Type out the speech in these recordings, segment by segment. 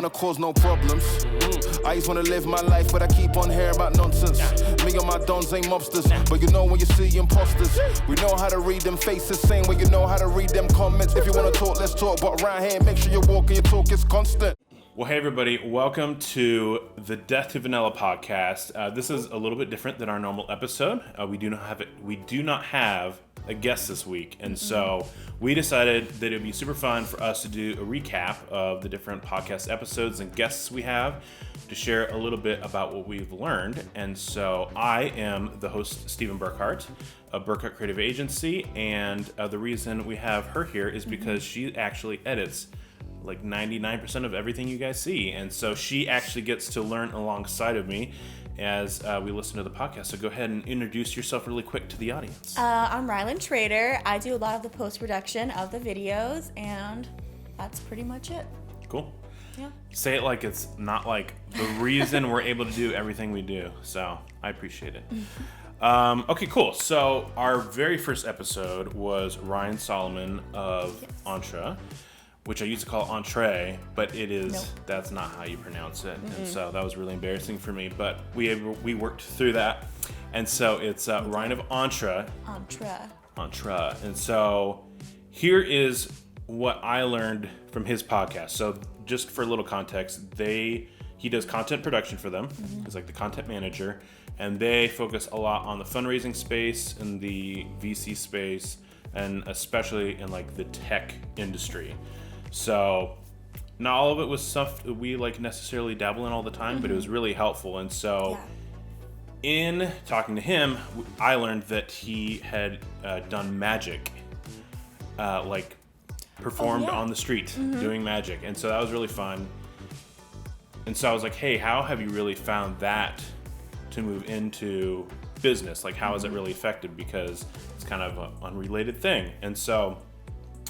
wanna cause no problems. I just wanna live my life, but I keep on hearing about nonsense. Me and my dons ain't mobsters, but you know when you see imposters. We know how to read them faces, same way you know how to read them comments. If you wanna talk, let's talk, but around here, make sure you walk and your talk is constant. Well, hey everybody, welcome to the Death to Vanilla podcast. This is a little bit different than our normal episode. We do not have a guest this week, and so we decided that it would be super fun for us to do a recap of the different podcast episodes and guests we have to share a little bit about what we've learned. And so I am the host, Steven Burkhart of Burkhart Creative Agency, and the reason we have her here is because she actually edits like 99% of everything you guys see. And so she actually gets to learn alongside of me as we listen to the podcast. So go ahead and introduce yourself really quick to the audience. I'm Rylynn Trader. I do a lot of the post-production of the videos, and that's pretty much it. Cool. Yeah. Say it like it's not like the reason we're able to do everything we do. So I appreciate it. Okay, cool. So our very first episode was Ryan Solomon of Entra, which I used to call entree, but it is, that's not how you pronounce it. And so that was really embarrassing for me, but we worked through that. And so it's Ryan of Entra. Entra. And so here is what I learned from his podcast. So just for a little context, he does content production for them. He's like the content manager, and they focus a lot on the fundraising space and the VC space, and especially in like the tech industry. So not all of it was stuff that we like necessarily dabble in all the time, but it was really helpful. And so in talking to him, I learned that he had done magic, like performed on the street doing magic. And so that was really fun. And so I was like, hey, how have you really found that to move into business? Like, how has it really affected? Because it's kind of an unrelated thing. And so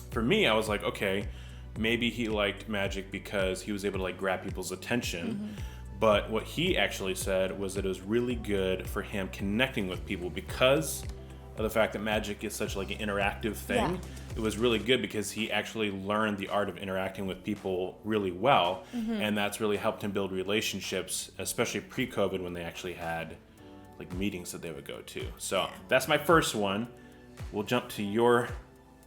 for me, I was like, okay, maybe he liked magic because he was able to like grab people's attention. But what he actually said was that it was really good for him connecting with people because of the fact that magic is such like an interactive thing. It was really good because he actually learned the art of interacting with people really well. And that's really helped him build relationships, especially pre-COVID when they actually had like meetings that they would go to. So that's my first one. We'll jump to your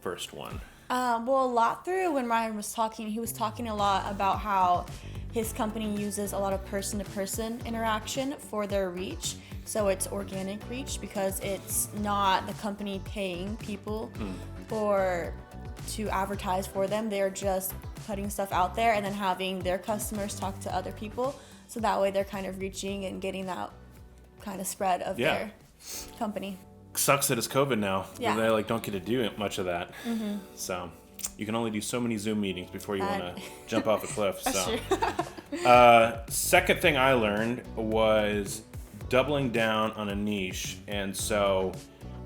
first one. Well, a lot through when Ryan was talking, he was talking a lot about how his company uses a lot of person-to-person interaction for their reach. So it's organic reach because it's not the company paying people to advertise for them. They're just putting stuff out there and then having their customers talk to other people. So that way they're kind of reaching and getting that kind of spread of their company. Sucks that it's COVID now. They like don't get to do much of that. So you can only do so many Zoom meetings before you want to jump off a cliff. So second thing I learned was doubling down on a niche. And so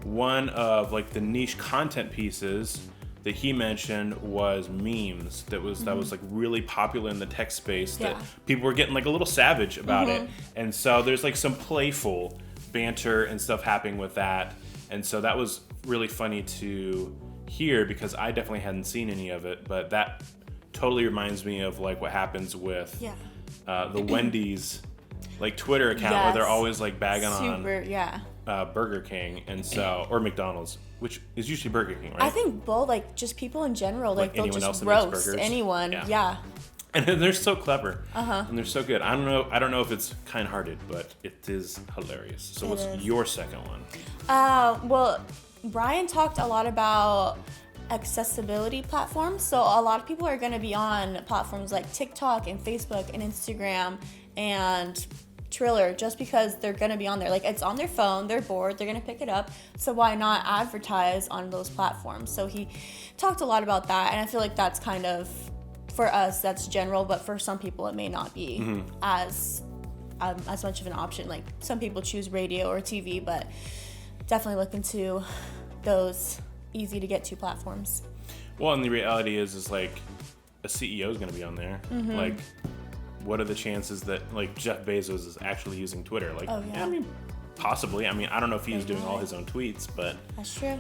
one of like the niche content pieces that he mentioned was memes. That was like really popular in the tech space, that people were getting like a little savage about it. And so there's like some playful banter and stuff happening with that. And so that was really funny to hear because I definitely hadn't seen any of it, but that totally reminds me of like what happens with the Wendy's like Twitter account where they're always like bagging on Burger King, and so, or McDonald's, which is usually Burger King, right? I think both, like just people in general, like they'll just roast anyone. And they're so clever. And they're so good. I don't know if it's kind-hearted, but it is hilarious. So what's your second one? Well, Brian talked a lot about accessibility platforms. So a lot of people are going to be on platforms like TikTok and Facebook and Instagram and Triller just because they're going to be on there. Like, it's on their phone, they're bored, they're going to pick it up. So why not advertise on those platforms? So he talked a lot about that, and I feel like that's kind of, for us, that's general, but for some people it may not be as much of an option. Like, some people choose radio or TV, but definitely look into those easy to get to platforms. Well, and the reality is like a CEO is going to be on there. Like, what are the chances that like Jeff Bezos is actually using Twitter? Like, I mean, possibly. I mean, I don't know if he's doing all his own tweets, but that's true.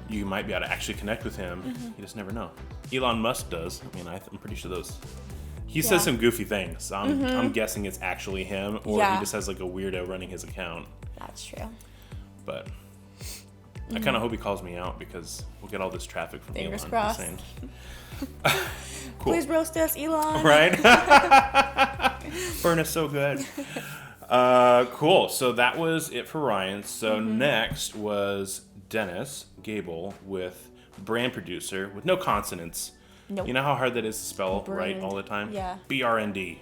You might be able to actually connect with him. You just never know. Elon Musk does. I mean, I'm pretty sure those He says some goofy things. So I'm guessing it's actually him, or he just has like a weirdo running his account. That's true. But I kind of hope he calls me out because we'll get all this traffic from Fingers Elon. crossed. Cool. Please roast us, Elon. Right? Burn is so good. Cool. So that was it for Ryan. So next was Dennis Gable with brand producer with no consonants. Nope. You know how hard that is to spell right all the time? Yeah. BRND.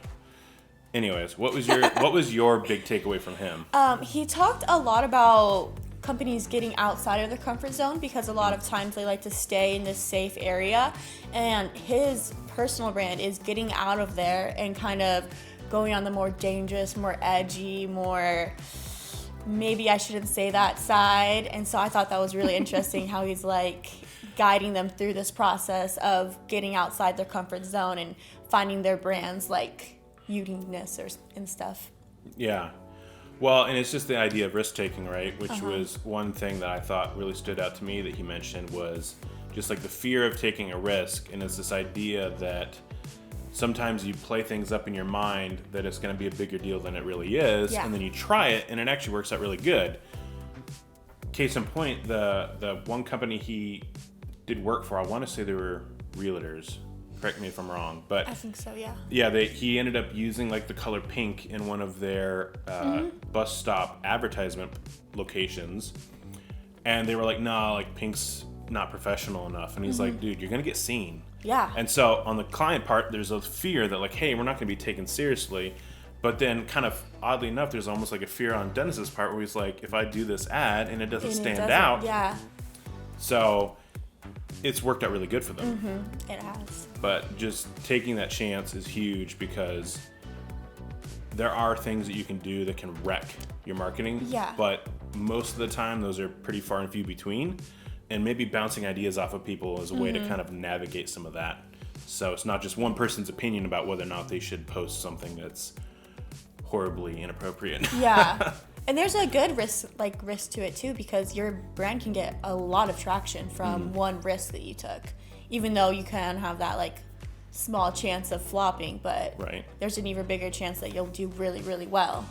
Anyways, what was your big takeaway from him? He talked a lot about companies getting outside of their comfort zone because a lot of times they like to stay in this safe area, and his personal brand is getting out of there and kind of going on the more dangerous, more edgy, more maybe I shouldn't say that side. And so I thought that was really interesting how he's like guiding them through this process of getting outside their comfort zone and finding their brand's like uniqueness and stuff. Yeah. Well, and it's just the idea of risk-taking, right? Which was one thing that I thought really stood out to me that he mentioned was just like the fear of taking a risk. And it's this idea that sometimes you play things up in your mind that it's going to be a bigger deal than it really is. Yeah. And then you try it and it actually works out really good. Case in point, the one company he did work for, I want to say they were realtors. Correct me if I'm wrong, but I think so, yeah. Yeah, he ended up using like the color pink in one of their bus stop advertisement locations, and they were like, "Nah, like pink's not professional enough." And he's like, "Dude, you're gonna get seen." Yeah. And so on the client part, there's a fear that like, "Hey, we're not gonna be taken seriously," but then kind of oddly enough, there's almost like a fear on Dennis's part where he's like, "If I do this ad and it doesn't stand out," yeah, so it's worked out really good for them. it has. But just taking that chance is huge because there are things that you can do that can wreck your marketing. Yeah. But most of the time, those are pretty far and few between. And maybe bouncing ideas off of people is a way to kind of navigate some of that. So it's not just one person's opinion about whether or not they should post something that's horribly inappropriate. Yeah. And there's a good risk to it too, because your brand can get a lot of traction from one risk that you took, even though you can have that like small chance of flopping, but Right. there's an even bigger chance that you'll do really, really well.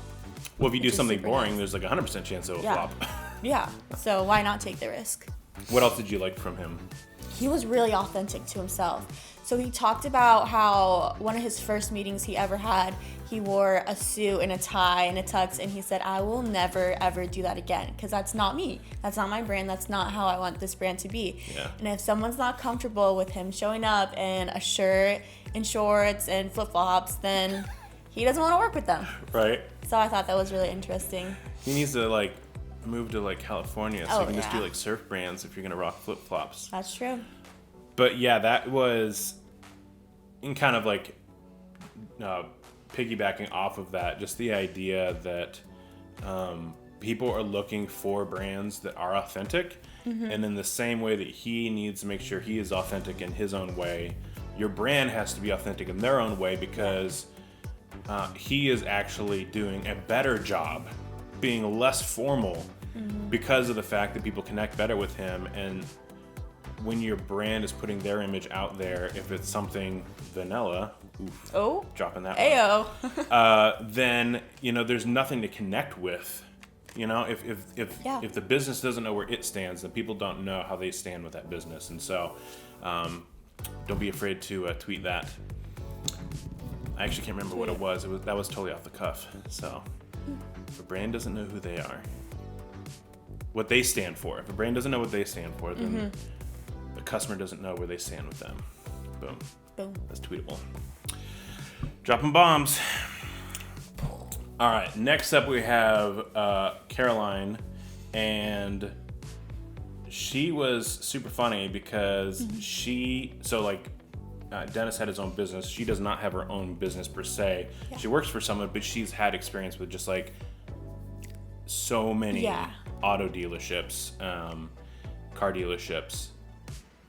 Well, if you do Which is something super boring, nice. there's like a 100% chance it will flop. Yeah. So why not take the risk? What else did you like from him? He was really authentic to himself. So he talked about how one of his first meetings he ever had, he wore a suit and a tie and a tux, and he said, "I will never ever do that again, because that's not me. That's not my brand. That's not how I want this brand to be." Yeah. And if someone's not comfortable with him showing up in a shirt and shorts and flip-flops, then he doesn't want to work with them. Right? So I thought that was really interesting. He needs to like move to like California so Oh, you can just do yeah. like surf brands if you're gonna rock flip flops. That's true. But yeah, that was in kind of like piggybacking off of that, just the idea that people are looking for brands that are authentic, and in the same way that he needs to make sure he is authentic in his own way, your brand has to be authentic in their own way, because he is actually doing a better job being less formal because of the fact that people connect better with him. And when your brand is putting their image out there, if it's something vanilla, dropping that one, then there's nothing to connect with. If the business doesn't know where it stands, then people don't know how they stand with that business. And so don't be afraid to tweet that. I actually can't remember what it was. That was totally off the cuff. So if a brand doesn't know who they are, what they stand for, if a brand doesn't know what they stand for, then the customer doesn't know where they stand with them. Boom. Boom. That's tweetable. Dropping bombs. All right, next up we have Caroline, and she was super funny because Dennis had his own business. She does not have her own business per se. Yeah. She works for someone, but she's had experience with just like so many auto dealerships, car dealerships.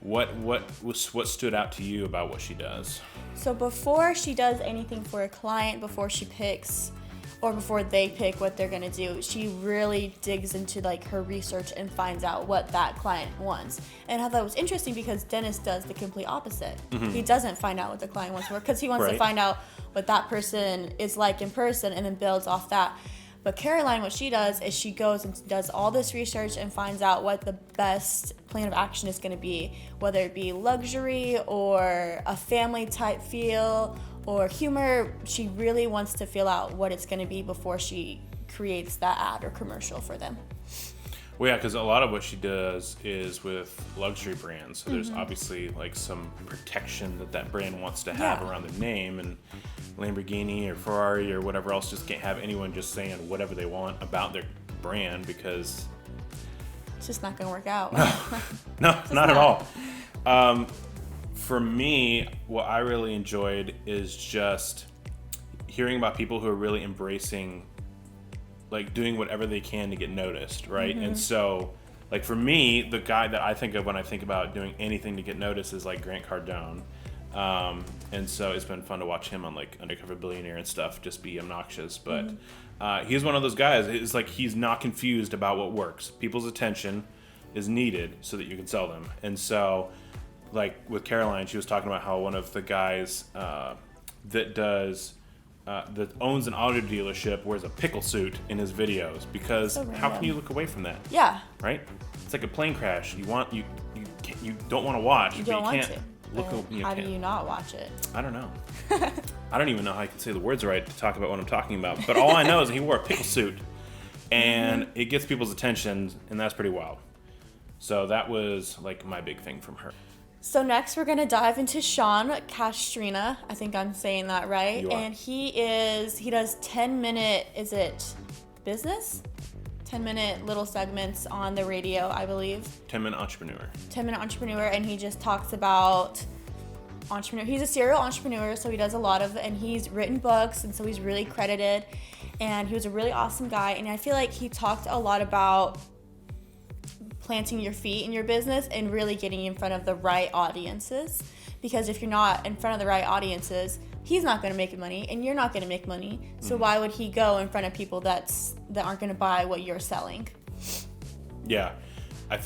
What stood out to you about what she does? So before she does anything for a client, before she picks or before they pick what they're gonna do, she really digs into like her research and finds out what that client wants. And I thought it was interesting because Dennis does the complete opposite. He doesn't find out what the client wants to work because he wants to find out what that person is like in person and then builds off that. But Caroline, what she does is she goes and does all this research and finds out what the best plan of action is going to be, whether it be luxury or a family type feel or humor. She really wants to feel out what it's going to be before she creates that ad or commercial for them. Well, yeah, because a lot of what she does is with luxury brands. So there's obviously like some protection that brand wants to have around their name, and Lamborghini or Ferrari or whatever else just can't have anyone just saying whatever they want about their brand because it's just not going to work out. No, not at all. For me, what I really enjoyed is just hearing about people who are really embracing, like doing whatever they can to get noticed, right? And so, like for me, the guy that I think of when I think about doing anything to get noticed is like Grant Cardone. And so it's been fun to watch him on like Undercover Billionaire and stuff, just be obnoxious. But he's one of those guys. It's like he's not confused about what works. People's attention is needed so that you can sell them. And so, like with Caroline, she was talking about how one of the guys that owns an auto dealership wears a pickle suit in his videos because how can you look away from that? Yeah. Right? It's like a plane crash. You don't want to watch. You don't want to. How do you not watch it? I don't know. I don't even know how I can say the words right to talk about what I'm talking about. But all I know is he wore a pickle suit, and it gets people's attention, and that's pretty wild. So that was like my big thing from her. So next we're going to dive into Sean Castrina. I think I'm saying that right. You are. And he does 10-minute, is it business? 10-minute little segments on the radio, I believe. 10-minute entrepreneur. 10-minute entrepreneur, and he just talks about entrepreneur. He's a serial entrepreneur, so he does a lot of, and he's written books, and so he's really credited. And he was a really awesome guy, and I feel like he talked a lot about planting your feet in your business and really getting in front of the right audiences, because if you're not in front of the right audiences, he's not going to make money and you're not going to make money. So why would he go in front of people that aren't going to buy what you're selling? Yeah, I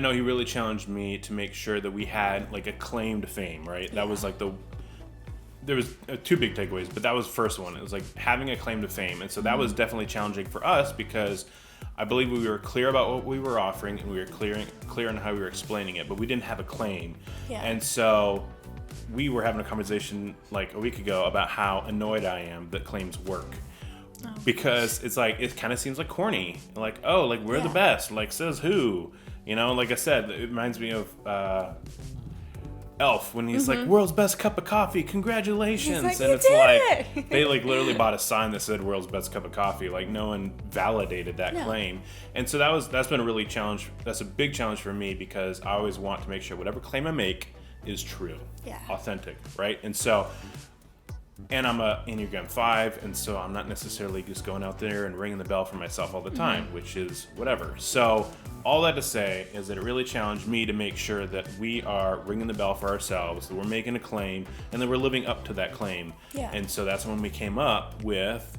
know he really challenged me to make sure that we had like a claim to fame, right? That was like there was two big takeaways, but that was the first one. It was like having a claim to fame. And so that was definitely challenging for us because I believe we were clear about what we were offering and we were clear on how we were explaining it, but we didn't have a claim. Yeah. And so we were having a conversation like a week ago about how annoyed I am that claims work. Oh. Because it's like, it kind of seems like corny. Like, oh, like we're the best. Like, says who? You know, like I said, it reminds me of Elf when he's like, world's best cup of coffee, congratulations. Like, and it's like, they like literally bought a sign that said world's best cup of coffee. Like no one validated that claim. And so that's been a really challenge. That's a big challenge for me because I always want to make sure whatever claim I make is true, authentic, right? And so, and I'm a Enneagram 5, and so I'm not necessarily just going out there and ringing the bell for myself all the time, which is whatever. So all that to say is that it really challenged me to make sure that we are ringing the bell for ourselves, that we're making a claim, and that we're living up to that claim. Yeah. And so that's when we came up with,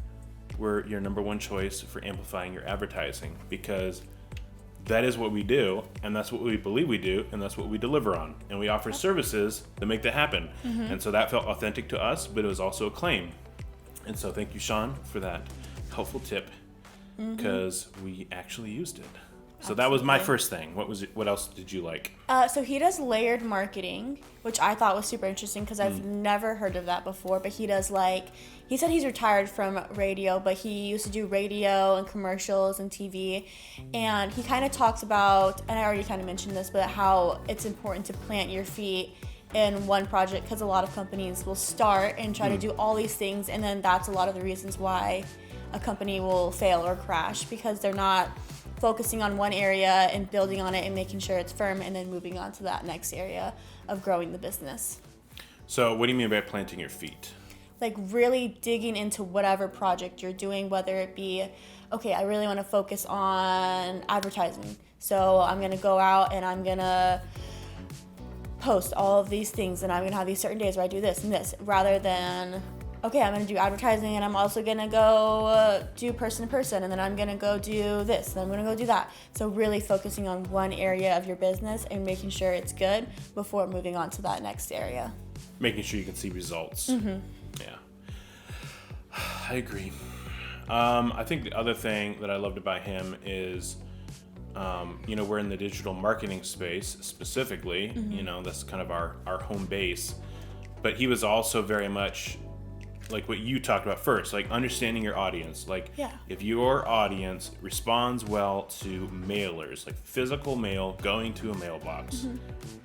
we're your number one choice for amplifying your advertising, because that is what we do, and that's what we believe we do, and that's what we deliver on. And we offer services that make that happen. And so that felt authentic to us, but it was also a claim. And so thank you, Sean, for that helpful tip, because we actually used it. So that was my first thing. What else did you like? So he does layered marketing, which I thought was super interesting because I've never heard of that before. But he does he said he's retired from radio, but he used to do radio and commercials and TV. And he kind of talks about, and I already kind of mentioned this, but how it's important to plant your feet in one project because a lot of companies will start and try to do all these things. And then that's a lot of the reasons why a company will fail or crash, because they're not focusing on one area and building on it and making sure it's firm and then moving on to that next area of growing the business. So what do you mean by planting your feet? Like really digging into whatever project you're doing, whether it be, okay, I really want to focus on advertising. So I'm going to go out and I'm going to post all of these things and I'm going to have these certain days where I do this and this, rather than okay, I'm going to do advertising, and I'm also going to go do person to person, and then I'm going to go do this, and I'm going to go do that. So really focusing on one area of your business and making sure it's good before moving on to that next area. Making sure you can see results. Mm-hmm. Yeah. I agree. I think the other thing that I loved about him is, we're in the digital marketing space specifically, that's kind of our home base. But he was also very much like what you talked about first, like understanding your audience. Like if your audience responds well to mailers, like physical mail going to a mailbox,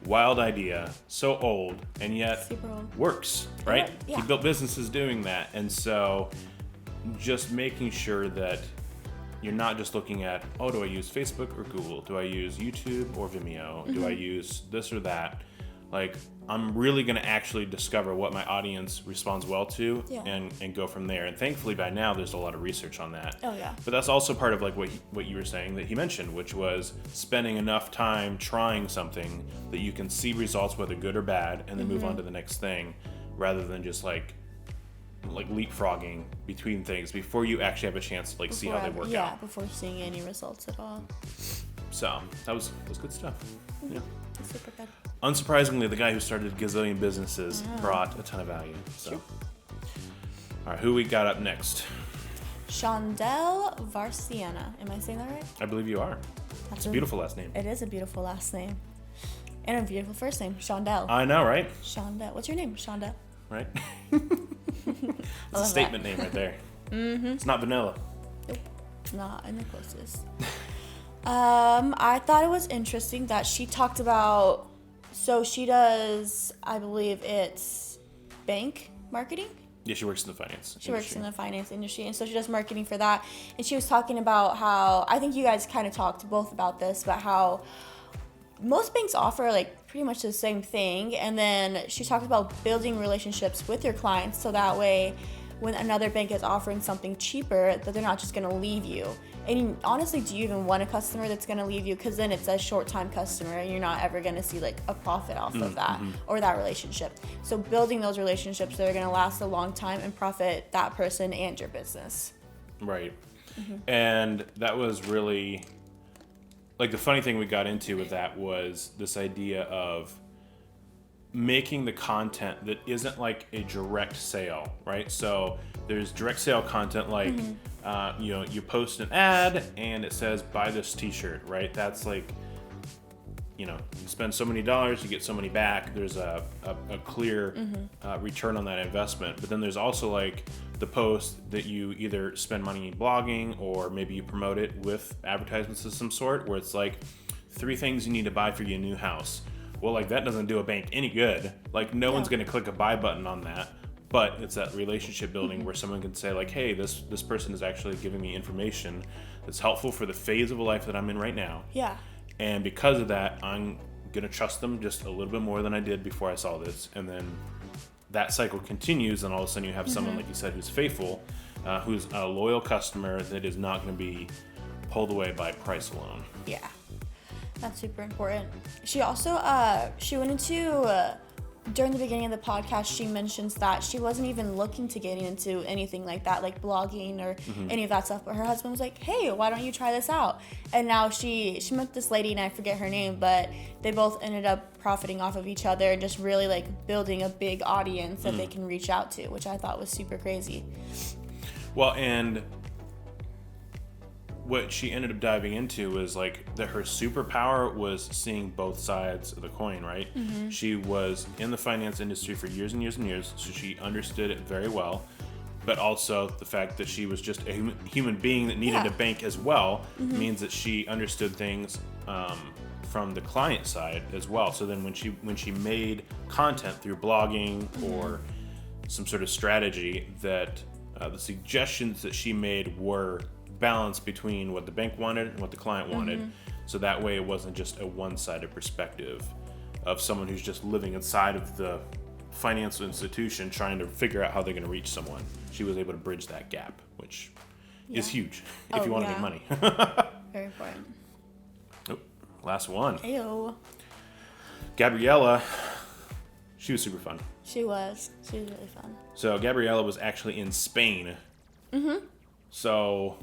wild idea, so old, and yet works, right? Yeah. He built businesses doing that. And so just making sure that you're not just looking at, do I use Facebook or Google? Do I use YouTube or Vimeo? Do I use this or that? Like, I'm really going to actually discover what my audience responds well to and go from there. And thankfully by now there's a lot of research on that. Oh, yeah. But that's also part of like what you were saying that he mentioned, which was spending enough time trying something that you can see results, whether good or bad, and then move on to the next thing, rather than just like leapfrogging between things before you actually have a chance to see how they work out. Yeah, before seeing any results at all. So that was good stuff. Yeah. Super good. Unsurprisingly, the guy who started gazillion businesses brought a ton of value. So, Sure. All right, who we got up next? Shondell Varciana. Am I saying that right? I believe you are. It's a beautiful last name. It is a beautiful last name. And a beautiful first name, Shondell. I know, right? Shondell. What's your name, Shondell? Right? It's a statement name right there. It's not vanilla. Nope. Not in the closest. I thought it was interesting that she talked about, so she does, I believe it's bank marketing. Yeah, she works in the finance industry. She works in the finance industry, and so she does marketing for that. And she was talking about how, I think you guys kind of talked both about this, but how most banks offer pretty much the same thing. And then she talked about building relationships with your clients so that way when another bank is offering something cheaper, that they're not just going to leave you. And honestly, do you even want a customer that's going to leave you? Because then it's a short-time customer and you're not ever going to see a profit off of that or that relationship. So building those relationships that are going to last a long time and profit that person and your business. Right. And that was really, the funny thing we got into with that was this idea of making the content that isn't a direct sale, right? So there's direct sale content you post an ad and it says buy this t-shirt, right? That's you spend so many dollars, you get so many back. There's a clear return on that investment. But then there's also the post that you either spend money blogging or maybe you promote it with advertisements of some sort, where it's 3 things you need to buy for your new house. Well, that doesn't do a bank any good. No one's going to click a buy button on that. But it's that relationship building where someone can say hey, this person is actually giving me information that's helpful for the phase of a life that I'm in right now. Yeah. And because of that, I'm going to trust them just a little bit more than I did before I saw this. And then that cycle continues, and all of a sudden you have someone, like you said, who's faithful, who's a loyal customer that is not going to be pulled away by price alone. Yeah. That's super important. She also, she went into, during the beginning of the podcast, she mentions that she wasn't even looking to get into anything like that, like blogging or any of that stuff. But her husband was like, hey, why don't you try this out? And now she met this lady, and I forget her name, but they both ended up profiting off of each other and just really building a big audience that they can reach out to, which I thought was super crazy. Well, and what she ended up diving into was that her superpower was seeing both sides of the coin, right? She was in the finance industry for years and years and years, so she understood it very well. But also the fact that she was just a human being that needed a bank as well means that she understood things from the client side as well. So then when she made content through blogging or some sort of strategy, that the suggestions that she made were balance between what the bank wanted and what the client wanted. So that way it wasn't just a one-sided perspective of someone who's just living inside of the financial institution trying to figure out how they're going to reach someone. She was able to bridge that gap, which is huge if you want to make money. Very important. Oh, last one. Ayo. Gabriella, she was super fun. She was really fun. So Gabriella was actually in Spain. Mm-hmm. So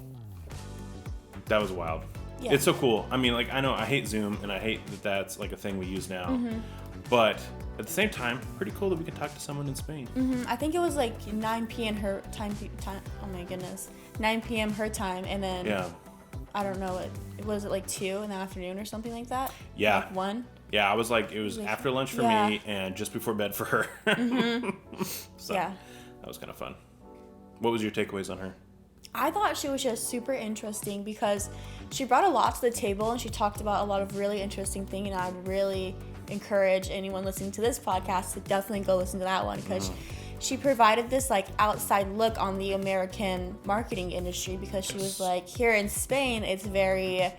that was wild. Yeah. It's so cool. I mean, like, I know I hate Zoom and I hate that that's like a thing we use now. Mm-hmm. But at the same time, pretty cool that we could talk to someone in Spain. Mm-hmm. I think it was like 9 p.m. her time. Oh my goodness, 9 p.m. her time, and then I don't know. Was it like 2 in the afternoon or something like that? Yeah. Like 1. Yeah, I was like, it was after lunch for me and just before bed for her. Mm-hmm. So that was kind of fun. What was your takeaways on her? I thought she was just super interesting because she brought a lot to the table and she talked about a lot of really interesting things, and I really encourage anyone listening to this podcast to definitely go listen to that one because she provided this like outside look on the American marketing industry because she was like, here in Spain, it's very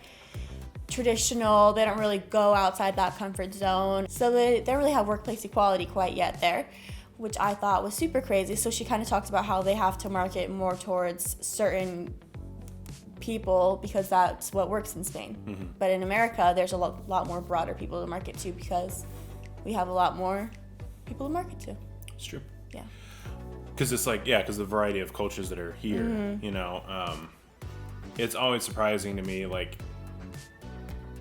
traditional. They don't really go outside that comfort zone. So they don't really have workplace equality quite yet there, which I thought was super crazy. So she kind of talked about how they have to market more towards certain people because that's what works in Spain. Mm-hmm. But in America, there's a lot more broader people to market to because we have a lot more people to market to. It's true. Yeah. Because it's like, because the variety of cultures that are here, you know, it's always surprising to me, like,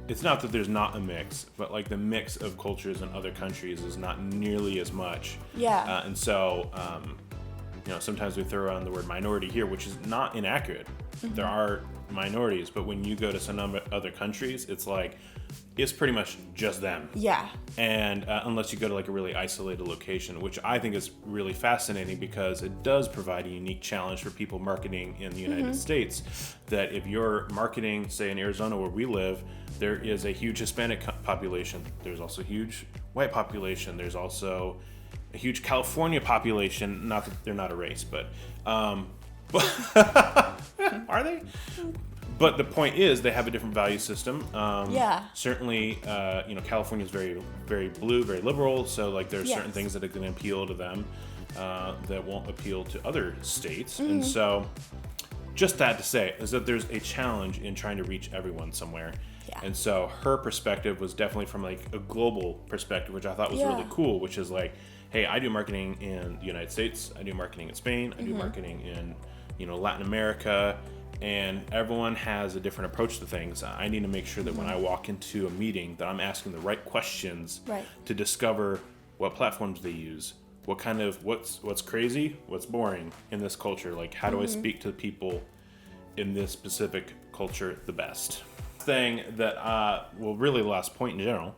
it's not that there's not a mix, but like the mix of cultures in other countries is not nearly as much. Yeah. And so, you know, sometimes we throw around the word minority here, which is not inaccurate. Mm-hmm. There are minorities, but when you go to some other countries, it's like, it's pretty much just them. Yeah. And unless you go to like a really isolated location, which I think is really fascinating because it does provide a unique challenge for people marketing in the United States. That if you're marketing, say in Arizona where we live, there is a huge Hispanic population. There's also a huge white population. There's also a huge California population. Not that they're not a race, but are they? But the point is, they have a different value system. Certainly, you know, California is very, very blue, very liberal. So, like, there's certain things that are going to appeal to them that won't appeal to other states. And so, just that to say is that there's a challenge in trying to reach everyone somewhere. Yeah. And so, her perspective was definitely from like a global perspective, which I thought was really cool. Which is like, hey, I do marketing in the United States. I do marketing in Spain. I do marketing in, you know, Latin America. And everyone has a different approach to things. I need to make sure that when I walk into a meeting that I'm asking the right questions to discover what platforms they use, what kind of, what's crazy, what's boring in this culture. Like, how do I speak to people in this specific culture the best? Thing that, well, really the last point in general,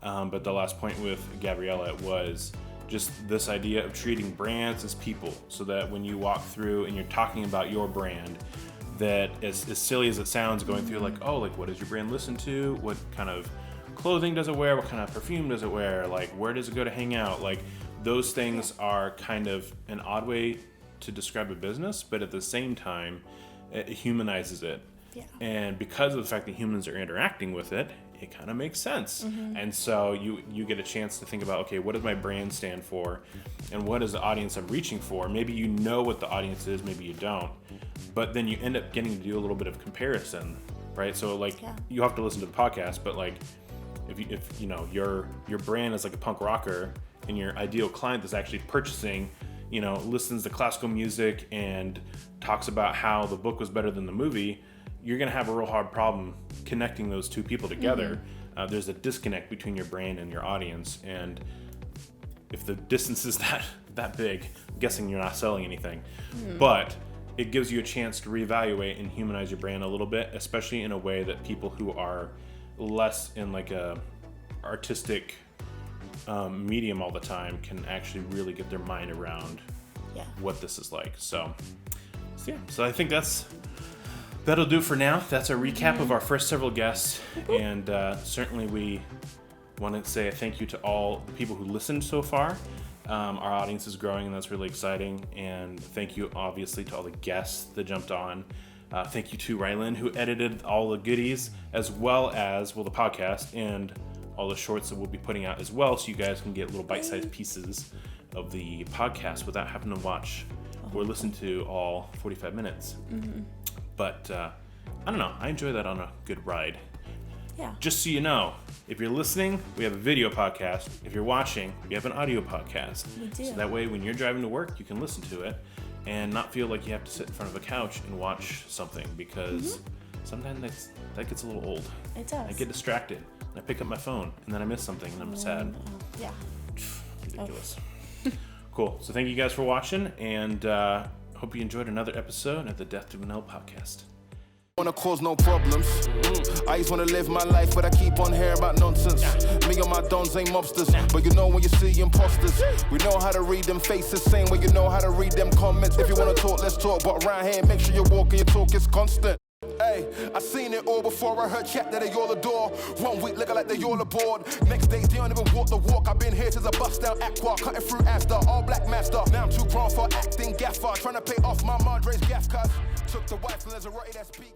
but the last point with Gabriella was just this idea of treating brands as people, so that when you walk through and you're talking about your brand, that as silly as it sounds, going through like, oh, like, what does your brand listen to? What kind of clothing does it wear? What kind of perfume does it wear? Like, where does it go to hang out? Like, those things are kind of an odd way to describe a business, but at the same time, it humanizes it. Yeah. And because of the fact that humans are interacting with it, it kind of makes sense. And so you get a chance to think about, okay, what does my brand stand for? And what is the audience I'm reaching for? Maybe you know what the audience is, maybe you don't. But then you end up getting to do a little bit of comparison, right? So like you have to listen to the podcast, but like if you know your brand is like a punk rocker and your ideal client is actually purchasing, you know, listens to classical music and talks about how the book was better than the movie, you're going to have a real hard problem connecting those two people together. There's a disconnect between your brand and your audience. And if the distance is that big, I'm guessing you're not selling anything. But it gives you a chance to reevaluate and humanize your brand a little bit, especially in a way that people who are less in like a artistic medium all the time can actually really get their mind around what this is like. So I think that'll do for now. That's a recap of our first several guests, and certainly we want to say a thank you to all the people who listened so far. Our audience is growing, and that's really exciting. And thank you, obviously, to all the guests that jumped on. Thank you to Rylynn, who edited all the goodies, as well as, well, the podcast and all the shorts that we'll be putting out as well, so you guys can get little bite-sized pieces of the podcast without having to watch or listen to all 45 minutes. But I don't know. I enjoy that on a good ride. Yeah. Just so you know, if you're listening, we have a video podcast. If you're watching, we have an audio podcast. We do. So that way, when you're driving to work, you can listen to it and not feel like you have to sit in front of a couch and watch something, because sometimes that gets a little old. It does. I get distracted. And I pick up my phone and then I miss something and I'm sad. Yeah. Ridiculous. Cool. So thank you guys for watching, and hope you enjoyed another episode of the Death to an L podcast. Wanna cause no problems. I just wanna live my life, but I keep on hearing about nonsense. Me and my dons ain't mobsters, but you know when you see imposters. We know how to read them faces, same way you know how to read them comments. If you wanna talk, let's talk, but around here, make sure you walk and your talk is constant. Hey, I seen it all before. I heard chat that they all adore. 1 week looking like they all aboard. Next day they don't even walk the walk. I've been here since a bust down aqua, cutting through Astor, all black master. Now I'm too grown for acting gaffer, trying to pay off my madre's gaff cuz took the wife and there's a rotty that's peak.